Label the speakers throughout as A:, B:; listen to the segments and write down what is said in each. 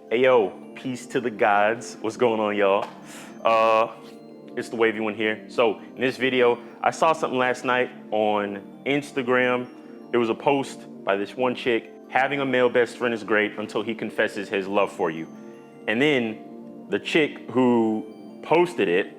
A: Hey yo, peace to the gods. What's going on, y'all? It's the Wavy One here. So in this video, I saw something last night on Instagram. It was a post by this one chick. Having a male best friend is great until he confesses his love for you. And then the chick who posted it,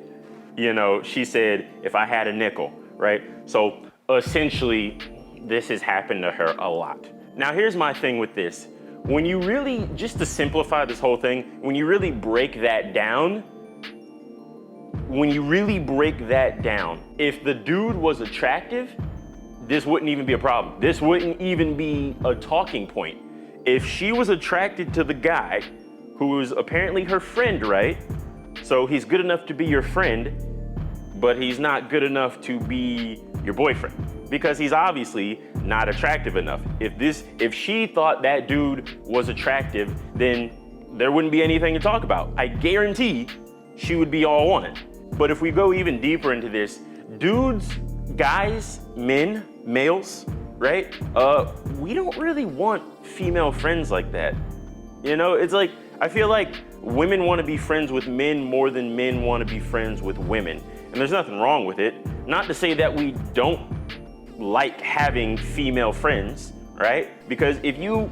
A: you know, she said, if I had a nickel, right? So essentially, this has happened to her a lot. Now here's my thing with this. When you really, just to simplify this whole thing, when you really break that down, if the dude was attractive, this wouldn't even be a problem. This wouldn't even be a talking point. If she was attracted to the guy who was apparently her friend, right? So he's good enough to be your friend, but he's not good enough to be your boyfriend because he's obviously not attractive enough. If she thought that dude was attractive, then there wouldn't be anything to talk about. I guarantee she would be all on it. But if we go even deeper into this, dudes, guys, men, males, right? We don't really want female friends like that. You know, it's like, I feel like women want to be friends with men more than men want to be friends with women. And there's nothing wrong with it. Not to say that we don't like having female friends, right? Because if you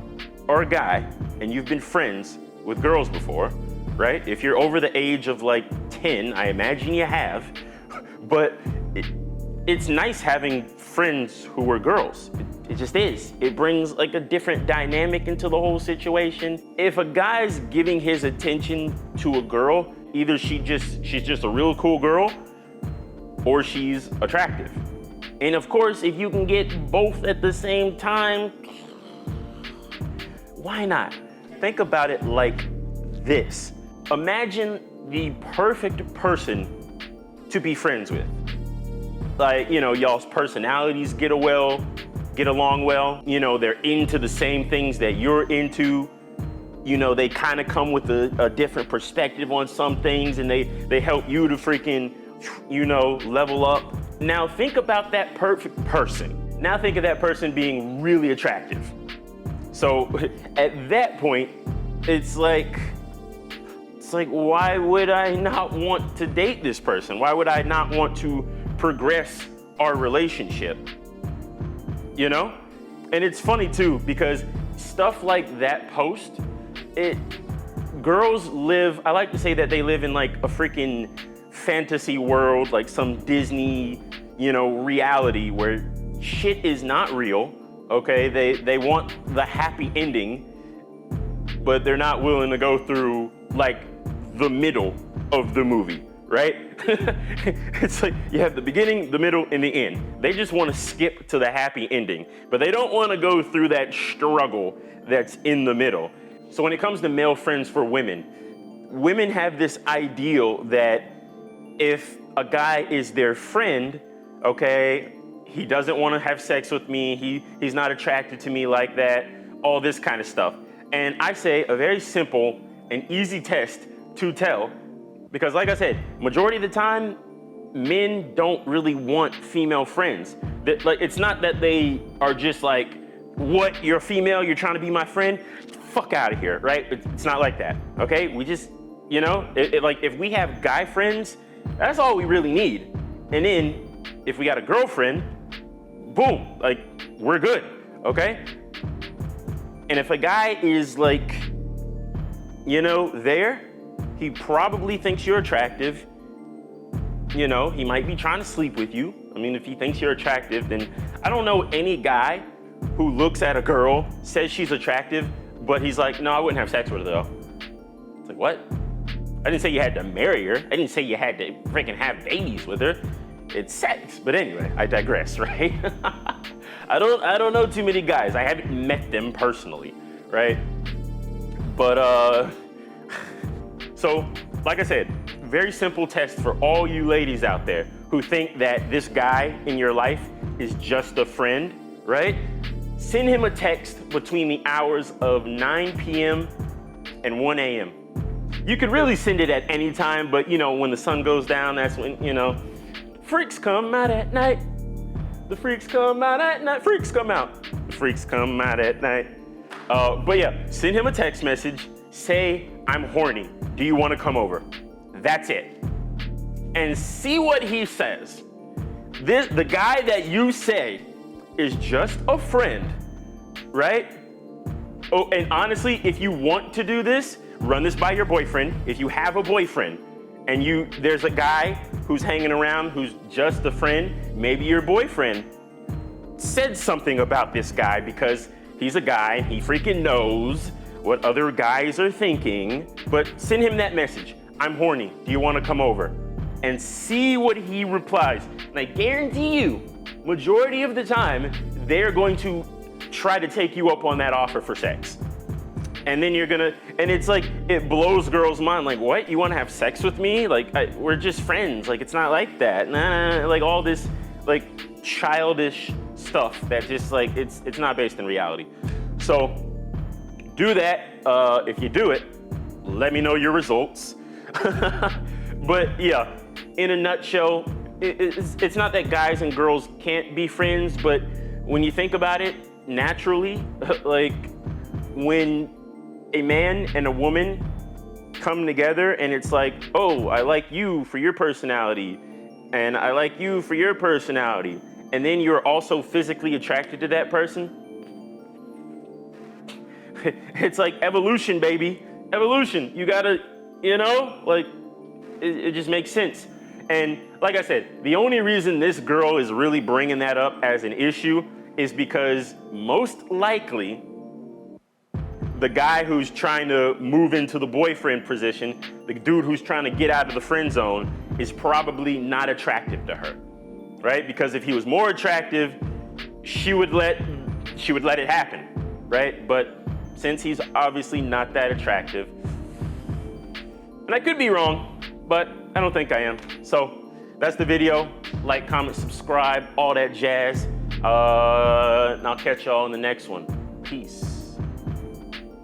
A: are a guy and you've been friends with girls before, right? If you're over the age of like 10, I imagine you have, but it's nice having friends who are girls. It just is. It brings like a different dynamic into the whole situation. If a guy's giving his attention to a girl, either she's just a real cool girl or she's attractive. And of course, if you can get both at the same time, why not? Think about it like this. Imagine the perfect person to be friends with. Like, you know, y'all's personalities get along well. You know, they're into the same things that you're into. You know, they kind of come with a different perspective on some things and they help you to freaking, you know, level up. Now think about that perfect person. Now think of that person being really attractive. So at that point, it's like, why would I not want to date this person? Why would I not want to progress our relationship? You know? And it's funny too, because stuff like that post, girls live, I like to say that they live in like a freaking fantasy world, like some Disney, you know, reality where shit is not real, okay? They want the happy ending, but they're not willing to go through like the middle of the movie, right? It's like you have the beginning, the middle, and the end. They just want to skip to the happy ending, but they don't want to go through that struggle that's in the middle. So when it comes to male friends for women, women have this ideal that if a guy is their friend, okay, he doesn't want to have sex with me, he's not attracted to me like that, all this kind of stuff. And I say a very simple and easy test to tell, because like I said, majority of the time, men don't really want female friends. Like, it's not that they are just like, what, you're female, you're trying to be my friend? Fuck out of here, right? It's not like that, okay? We just, you know, like if we have guy friends, that's all we really need. And then if we got a girlfriend, boom, like we're good, okay? And if a guy is like, you know, there, he probably thinks you're attractive. You know, he might be trying to sleep with you. I mean, if he thinks you're attractive, then I don't know any guy who looks at a girl, says she's attractive, but he's like, no, I wouldn't have sex with her though. It's like, what? I didn't say you had to marry her. I didn't say you had to freaking have babies with her. It's sex. But anyway, I digress, right? I don't know too many guys. I haven't met them personally, right? But so like I said, very simple test for all you ladies out there who think that this guy in your life is just a friend, right? Send him a text between the hours of 9 p.m. and 1 a.m. You could really send it at any time, but you know, when the sun goes down, that's when, you know, freaks come out at night. The freaks come out at night. Freaks come out. The freaks come out at night. But yeah, send him a text message. say, I'm horny. Do you want to come over? That's it. And see what he says. The guy that you say is just a friend, right? Oh, and honestly, if you want to do this, run this by your boyfriend. If you have a boyfriend and there's a guy who's hanging around who's just a friend, maybe your boyfriend said something about this guy because he's a guy, he freaking knows what other guys are thinking, but send him that message. I'm horny, do you wanna come over? And see what he replies. And I guarantee you, majority of the time, they're going to try to take you up on that offer for sex. And then and it's like, it blows girls' mind. Like, what? You wanna have sex with me? Like, we're just friends. Like, it's not like that. Nah, like all this, like, childish stuff that just like, it's not based in reality. So, do that. If you do it, let me know your results. But yeah, in a nutshell, it's not that guys and girls can't be friends, but when you think about it, naturally, like when a man and a woman come together and it's like, oh, I like you for your personality, and I like you for your personality, and then you're also physically attracted to that person, it's like evolution, baby. Evolution. You gotta, like, it just makes sense. And like I said, the only reason this girl is really bringing that up as an issue is because most likely the guy who's trying to move into the boyfriend position, the dude who's trying to get out of the friend zone, is probably not attractive to her, right? Because if he was more attractive, she would let it happen, right? But since he's obviously not that attractive, and I could be wrong, but I don't think I am. So that's the video. Like, comment, subscribe, all that jazz. And I'll catch y'all in the next one. Peace.